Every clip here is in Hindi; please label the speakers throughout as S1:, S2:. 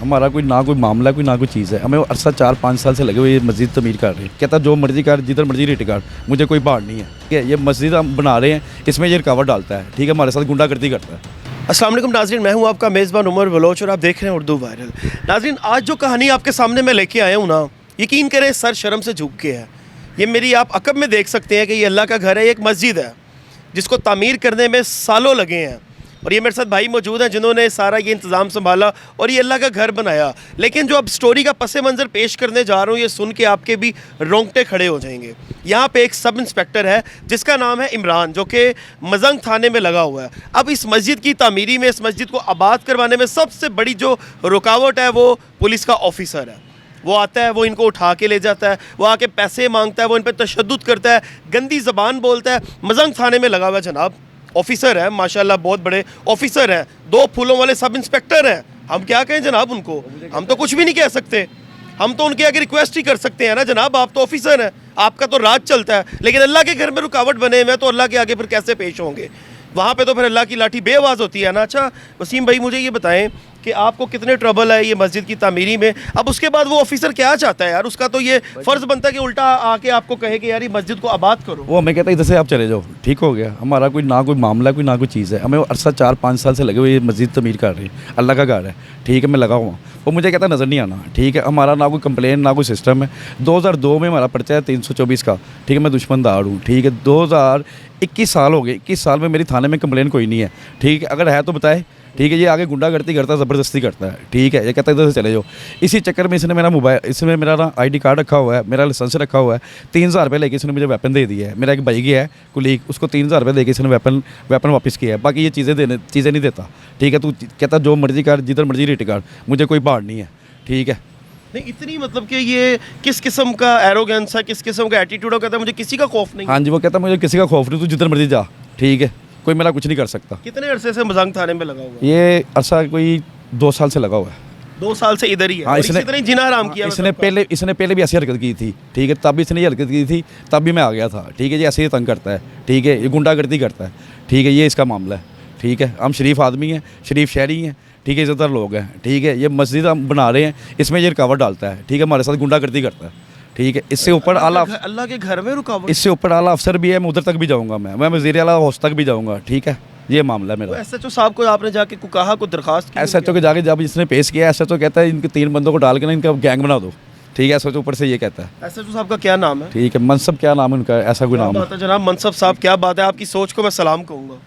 S1: हमारा कोई ना कोई मामला कोई ना कोई चीज़ है। हमें अरसा 4-5 साल से लगे हुए ये मस्जिद तमीर कर रहे हैं। कहता जो मर्जी कर, जिधर मर्जी रेट कर, मुझे कोई भाड़ नहीं है। ठीक है, ये मस्जिद हम बना रहे हैं, इसमें ये रुकावट डालता है। ठीक है, हमारे साथ गुंडागर्दी करता है।
S2: अस्सलाम वालेकुम नाज़रीन, मैं हूं आपका मेज़बान उमर बलोच और आप देख रहे हैं उर्दू वायरल। नाज़रीन, आज जो कहानी आपके सामने मैं लेके आया हूं ना, यकीन करें सर शर्म से झुक के है। ये मेरी आप अकब में देख सकते हैं कि ये अल्लाह का घर है, एक मस्जिद है जिसको तामीर करने में सालों लगे हैं। और ये मेरे साथ भाई मौजूद हैं जिन्होंने सारा ये इंतज़ाम संभाला और ये अल्लाह का घर बनाया। लेकिन जो अब स्टोरी का पस मंज़र पेश करने जा रहा हूँ, ये सुन के आपके भी रोंगटे खड़े हो जाएंगे। यहाँ पे एक सब इंस्पेक्टर है जिसका नाम है इमरान, जो कि मजंग थाने में लगा हुआ है। अब इस मस्जिद की तामीरी में, इस मस्जिद को आबाद करवाने में सबसे बड़ी जो रुकावट है वो पुलिस का ऑफिसर है। वो आता है, वो इनको उठा के ले जाता है, वो आके पैसे मांगता है, वो इन पर तशद्दुद करता है, गंदी ज़बान बोलता है। मजंग थाने में लगा हुआ जनाब, ऑफिसर है माशाल्लाह, बहुत बड़े ऑफिसर हैं, 2 फूलों वाले सब इंस्पेक्टर हैं। हम क्या कहें जनाब उनको, हम तो कुछ भी नहीं कह सकते। हम तो उनके आगे रिक्वेस्ट ही कर सकते हैं ना जनाब, आप तो ऑफिसर हैं, आपका तो राज चलता है। लेकिन अल्लाह के घर में रुकावट बने हुए हैं तो अल्लाह के आगे फिर कैसे पेश होंगे? वहाँ पे तो फिर अल्लाह की लाठी बेआवाज़ होती है ना। अच्छा वसीम भाई, मुझे ये बताएं कि आपको कितने ट्रबल है ये मस्जिद की तामीरी में? अब उसके बाद वो ऑफिसर क्या चाहता है यार? उसका तो ये फ़र्ज़ बनता है कि उल्टा आके आपको कहे कि यार ये मस्जिद को आबाद करो।
S1: वो हमें कहता है इधर से आप चले जाओ, ठीक हो गया। हमारा कोई ना कोई मामला कोई ना कोई चीज़ है। हमें अरसा 4-5 साल से लगे हुए ये मस्जिद तमीर कर रही है, अल्लाह का घर है। ठीक है, मैं लगा हुआ, वो मुझे कहता नज़र नहीं आना। ठीक है, हमारा ना कोई कंप्लेन ना कोई सिस्टम है। 2002 में हमारा पर्चा है 324 का। ठीक है, मैं दुश्मनदार हूँ। ठीक है, 2021 साल हो गए, 21 साल में मेरी थाने में कंप्लेन कोई नहीं है। ठीक है, अगर है तो बताए। ठीक है, ये आगे गुंडागर्दी करता है, ज़बरदस्ती करता है। ठीक है, ये कहता है इधर से चले जाओ। इसी चक्कर में इसने मेरा मोबाइल, इसमें मेरा ना ID कार्ड रखा हुआ है, मेरा लाइसेंस रखा हुआ है। 3000 रुपये लेके इसने मुझे वेपन दे दिया है। मेरा एक भाई गया है कुलीग, उसको 3000 रुपये देके इसने वेपन वापस किया है। बाकी ये चीज़ें नहीं देता। ठीक है, तू कहता जो मर्जी कर, जिधर मर्जी रेट कर, मुझे कोई भाड़ नहीं है। ठीक है,
S2: नहीं इतनी मतलब कि ये किस किस्म का एरोगेंस है, किस किस्म का एटीट्यूड है? कहता है मुझे किसी का खौफ नहीं।
S1: हाँ जी, वो कहता मुझे किसी का खौफ नहीं, तू जिधर मर्जी जा। ठीक है, कोई मेरा कुछ नहीं कर सकता।
S2: कितने अरसे से मजंग थाने में लगा हुआ है?
S1: ये अरसा कोई 2 साल से लगा हुआ है।
S2: 2 साल से इधर ही है।
S1: हाँ,
S2: इसने जिना हराम किया।
S1: इसने पहले भी ऐसी हरकत की थी। ठीक है, तब भी इसने ये हरकत की थी, तब भी मैं आ गया था। ठीक है, ये ऐसे ही तंग करता है। ठीक है, ये गुंडागर्दी करता है। ठीक है, ये इसका मामला है। ठीक है, हम शरीफ आदमी हैं, शरीफ शहरी हैं। ठीक है, इज़्ज़तदार लोग हैं। ठीक है, ये मस्जिद हम बना रहे हैं, इसमें ये रुकावट डालता है। ठीक है, हमारे साथ गुंडागर्दी करता है। ठीक है, इससे ऊपर
S2: अल्लाह के घर में रुकावट,
S1: इससे ऊपर आला अफसर भी है, मैं उधर तक भी जाऊँगा, मैं वज़ीर आला हाउस तक भी जाऊँगा। ठीक है, ये मामला है मेरा।
S2: SHO साहब को आपने जाके कहा, को दरखास्त की?
S1: SHO के जाके जब इसने पेश किया, SHO कहता है इनके 3 बंदों को डाल के ना इनका गैंग बना दो। ठीक है, SHO ऊपर से ये कहता है।
S2: SHO साहब का क्या नाम है?
S1: ठीक है, मनसब क्या नाम है उनका, ऐसा कोई नाम है
S2: जनाब मनसब साहब, क्या बात है, आपकी सोच को मैं सलाम कहूँगा।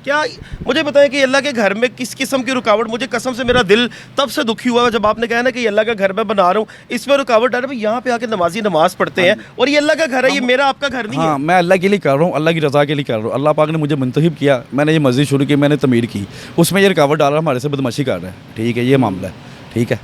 S2: क्या मुझे बताएं कि अल्लाह के घर में किस किस्म की रुकावट? मुझे कसम से मेरा दिल तब से दुखी हुआ जब आपने कहा ना कि अल्लाह का घर मैं बना रहा हूँ, इसमें रुकावट डाल। भाई यहाँ पे आके नमाजी नमाज पढ़ते हैं और ये अल्लाह का घर है, ये मेरा आपका घर नहीं है।
S1: हाँ, मैं अल्लाह के लिए कर रहा हूँ, अल्लाह की रज़ा के लिए कर रहा हूँ। अल्लाह पाक ने मुझे मुंतखब किया, मैंने ये मस्जिद शुरू की, मैंने तमीर की, उसमें ये रुकावट डाल रहा, हमारे से बदमाशी कर रहा है। ठीक है, ये मामला है। ठीक है,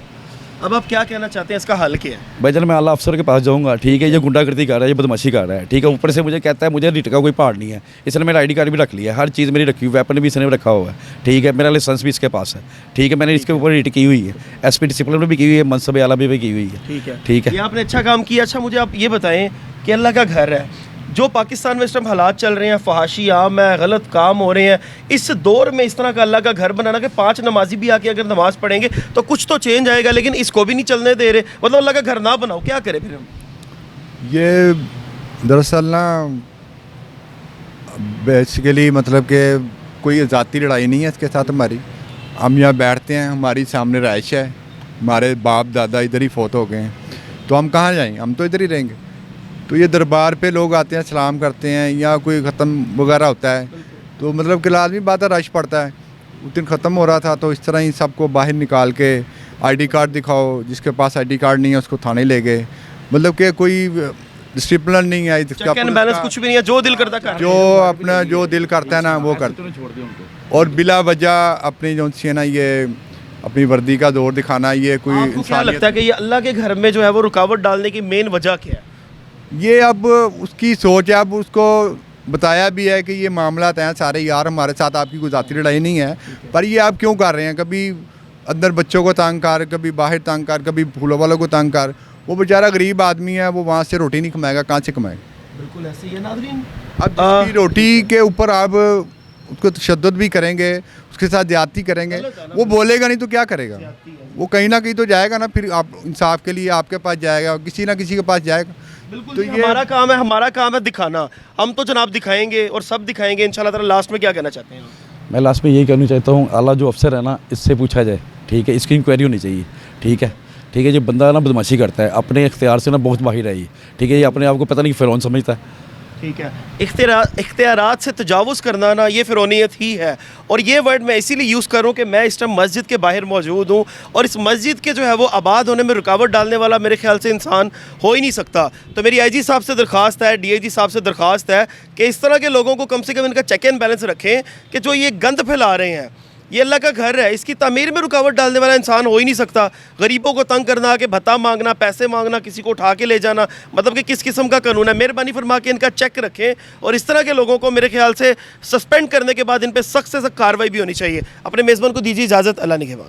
S2: अब आप क्या कहना चाहते हैं, इसका हल क्या है?
S1: भाईजान मैं आला अफसर के पास जाऊँगा। ठीक है, ये गुंडागर्दी कर रहा है, ये बदमाशी कर रहा है। ठीक है, ऊपर से मुझे कहता है मुझे रिट का कोई पार्ट नहीं है। इसने मेरा ID कार्ड भी रख लिया है, हर चीज़ मेरी रखी हुई, वेपन भी इसने रखा हुआ है। ठीक है, मेरा लाइसेंस भी इसके पास है। ठीक है, मैंने इसके ऊपर रिट की हुई है, SP डिसिप्लिन में भी की हुई है, मनसब आला भी की हुई है।
S2: ठीक है,
S1: ठीक है,
S2: ये आपने अच्छा काम किया। अच्छा मुझे आप ये बताएं कि अल्लाह का घर है, जो पाकिस्तान में इस टाइम हालात चल रहे हैं, फहाशी आम है, गलत काम हो रहे हैं, इस दौर में इस तरह का अल्लाह का घर बनाना कि 5 नमाजी भी आके अगर नमाज पढ़ेंगे तो कुछ तो चेंज आएगा, लेकिन इसको भी नहीं चलने दे रहे। मतलब अल्लाह का घर ना बनाओ, क्या करें फिर हम?
S3: ये दरअसल ना बेसिकली मतलब कि कोई ज़ाती लड़ाई नहीं है इसके साथ हमारी। हम यहाँ बैठते हैं, हमारी सामने रहाइश है, हमारे बाप दादा इधर ही फौत हो गए हैं, तो हम कहाँ जाएंगे? हम तो इधर ही रहेंगे। तो ये दरबार पे लोग आते हैं, सलाम करते हैं, या कोई ख़त्म वगैरह होता है तो मतलब कि लाजमी बात है, रश पड़ता है। उस दिन ख़त्म हो रहा था तो इस तरह ही सबको बाहर निकाल के ID कार्ड दिखाओ, जिसके पास ID कार्ड नहीं है उसको थाने ले गए। मतलब कि कोई डिसिप्लिन नहीं है,
S2: बैलेंस कुछ भी नहीं है, जो दिल करता कर,
S3: जो अपना जो दिल करता है ना वो करता है। और बिला वजह अपनी जो सी है ना ये अपनी वर्दी का दौर दिखाना, ये कोई
S2: आपको क्या लगता है कि ये अल्लाह के घर में जो है वो रुकावट डालने की मेन वजह क्या है?
S3: ये अब उसकी सोच है। अब उसको बताया भी है कि ये मामला हैं सारे यार, हमारे साथ आपकी कोई ज़ाती लड़ाई नहीं है, पर ये आप क्यों कर रहे हैं? कभी अंदर बच्चों को तंग कर, कभी बाहर तंग कर, कभी फूलों वालों को तंग कर। वो बेचारा गरीब आदमी है, वो वहाँ से रोटी नहीं कमाएगा, कहाँ से कमाएगा?
S2: बिल्कुल ऐसे ही है नाज़रीन।
S3: अब जिसकी रोटी के ऊपर आप उसको तशद्दुद भी करेंगे, उसके साथ ज़्यादती करेंगे, वो बोलेगा नहीं तो क्या करेगा? वो कहीं ना कहीं तो जाएगा ना, फिर आप इंसाफ के लिए आपके पास जाएगा, किसी ना किसी के पास जाएगा।
S2: बिल्कुल
S3: तो
S2: जी, हमारा काम है दिखाना। हम तो जनाब दिखाएंगे और सब दिखाएंगे इंशाल्लाह ताला। लास्ट में क्या कहना चाहते हैं आप?
S1: मैं लास्ट में यही कहना चाहता हूँ, आला जो अफसर है ना, इससे पूछा जाए, ठीक है, इसकी इंक्वायरी होनी चाहिए, ठीक है। ठीक है, जो बंदा ना बदमाशी करता है अपने इख्तियार से ना, बहुत माहिर है ये, ठीक है, ये अपने आप को पता नहीं फ़िरौन समझता है।
S2: ठीक है, इख्तियारात से तजावुज़ करना ना, ये फ़िरौनियत ही है। और ये वर्ड मैं इसीलिए यूज़ कर रहा हूँ कि मैं इस टाइम मस्जिद के बाहर मौजूद हूँ, और इस मस्जिद के जो है वो आबाद होने में रुकावट डालने वाला मेरे ख्याल से इंसान हो ही नहीं सकता। तो मेरी आईजी साहब से दरख्वास्त है, डीआईजी साहब से दरख्वास्त है कि इस तरह के लोगों को कम से कम इनका चेक एंड बैलेंस रखें कि जो ये गंद फैला रहे हैं, ये अल्लाह का घर है, इसकी तामीर में रुकावट डालने वाला इंसान हो ही नहीं सकता। गरीबों को तंग करना, कि भत्ता मांगना, पैसे मांगना, किसी को उठा के ले जाना, मतलब कि किस किस्म का कानून है। मेहरबानी फरमा के इनका चेक रखें, और इस तरह के लोगों को मेरे ख्याल से सस्पेंड करने के बाद इन पर सख्त से सख्त कार्रवाई भी होनी चाहिए। अपने मेज़बान को दीजिए इजाज़त। अल्लाह निगहबान।